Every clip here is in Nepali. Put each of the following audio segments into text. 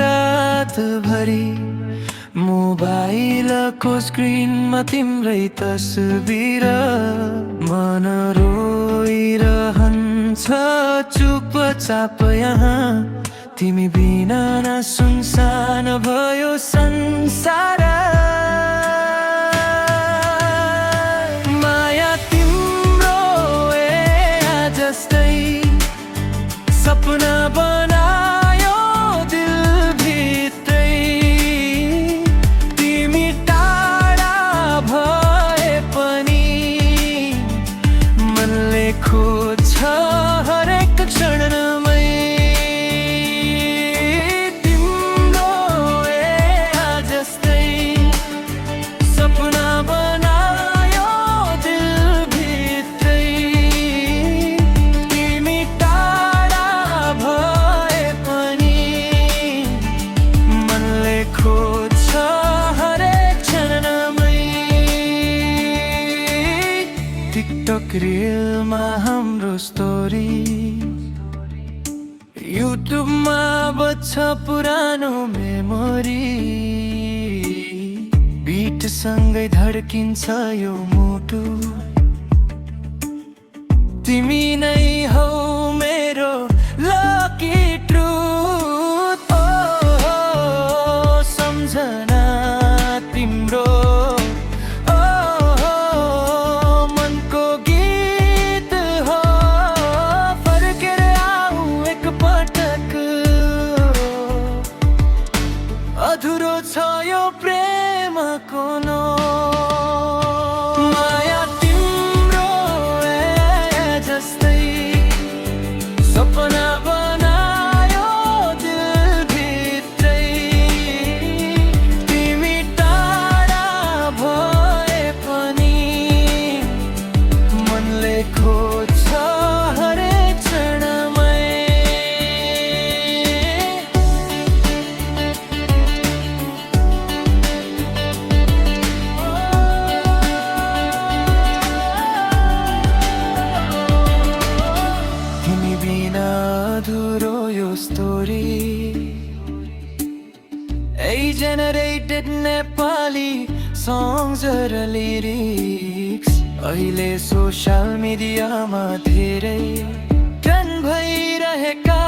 रातभरि मोबाइलको स्क्रिनमा तिम्रै तस्बिर मन रोइरहन्छ चुपचाप यहाँ तिमी बिना न सुनसान भयो संसार माया तिम्रो जस्तै सपना बनायो दिलभित्रै तिमी टाढा भए पनि मनले खोज्छ हरेक क्षणमै तिम्रो जस्तै सपना बनायो दिलभित्रै तिमी टाढा भए पनि मनले खोज्छ हरेक क्षणमै टिकटक रिलमा हाम्रो स्टोरी युट्युबमा बज्छ पुरानो मेमोरी बिटसँगै धड्किन्छ यो मुटु तिमी नै हौ मेरो लकी ट्रुथ ओ सम्झना तिम्रो ओ मनको गीत हो फर्केर आऊ एकपटक अधुरो छ यो प्रेमको नो माया तिम्रो जस्तै सपना बनायो दिलभित्रै तिमी टाढा भए पनि मनले खोज्छ हरेक क्षणमै तिमी बिना अधुरो यो स्टोरी जेनेरेटेड नेपाली सङ्ग्स र लिरिक्स अहिले सोसियल मिडियामा धेरै ट्रेन्ड भइरहेका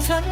छन्